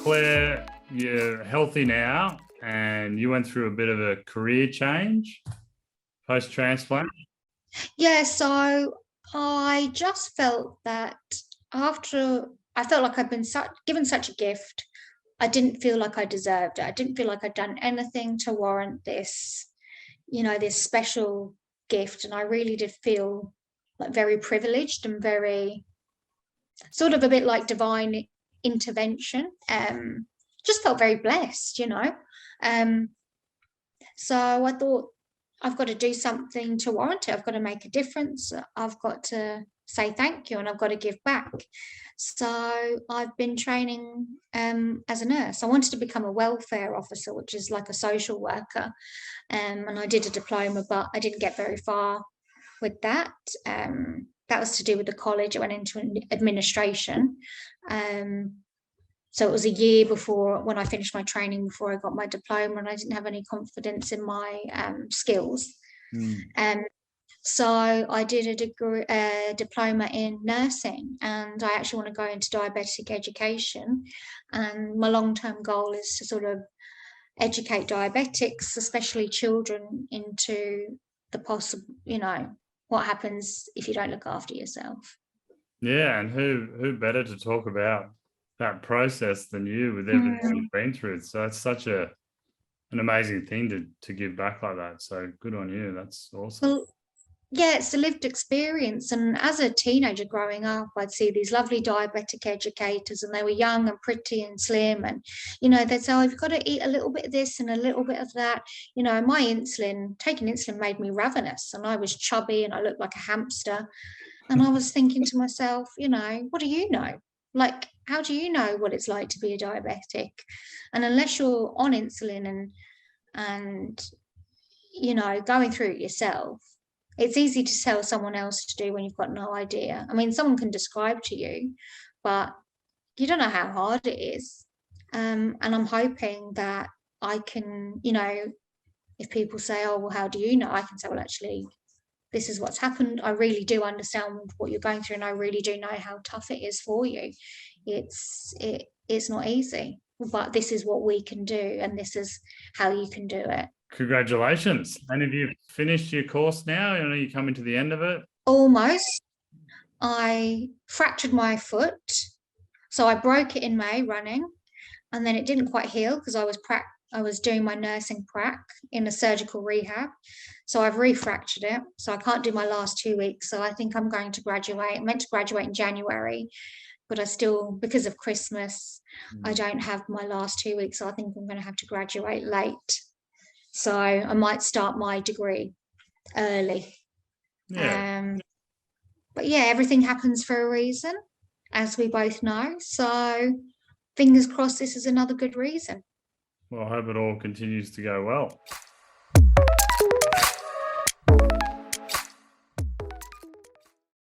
Claire, you're healthy now and you went through a bit of a career change post-transplant. Yeah, so I just felt that after I felt like I'd been given such a gift, I didn't feel like I deserved it. I didn't feel like I'd done anything to warrant this, this special gift. And I really did feel like very privileged and very sort of a bit like divine intervention. Just felt very blessed. Um, so I thought I've got to do something to warrant it. I've got to make a difference. I've got to say thank you and I've got to give back. So I've been training as a nurse. I wanted to become a welfare officer, which is like a social worker. And I did a diploma, but I didn't get very far with that. That was to do with the college. I went into administration. So it was a year before when I finished my training, before I got my diploma, and I didn't have any confidence in my skills. So I did a diploma in nursing, and I actually want to go into diabetic education. And my long-term goal is to sort of educate diabetics, especially children, into the possible, what happens if you don't look after yourself. Yeah, and who better to talk about that process than you with everything you've been through? So it's such an amazing thing to give back like that. So good on you. That's awesome. Well, yeah, it's a lived experience. And as a teenager growing up, I'd see these lovely diabetic educators, and they were young and pretty and slim. And, they'd say, oh, you've got to eat a little bit of this and a little bit of that. My taking insulin made me ravenous, and I was chubby and I looked like a hamster. And I was thinking to myself, what do you know? Like, how do you know what it's like to be a diabetic? And unless you're on insulin and going through it yourself, it's easy to tell someone else to do when you've got no idea. I mean, someone can describe to you, but you don't know how hard it is. And I'm hoping that I can, if people say, oh, well, how do you know? I can say, well, actually, this is what's happened. I really do understand what you're going through, and I really do know how tough it is for you. It's not easy, but this is what we can do, and this is how you can do it. Congratulations. And have you finished your course now? You're coming to the end of it? Almost. I fractured my foot. So I broke it in May running, and then it didn't quite heal because I was doing my nursing prac in a surgical rehab. So I've refractured it. So I can't do my last 2 weeks. So I think I'm going to graduate. I'm meant to graduate in January, but I still, because of Christmas, I don't have my last 2 weeks. So I think I'm going to have to graduate late. So I might start my degree early. Yeah. But yeah, everything happens for a reason, as we both know. So fingers crossed this is another good reason. Well, I hope it all continues to go well.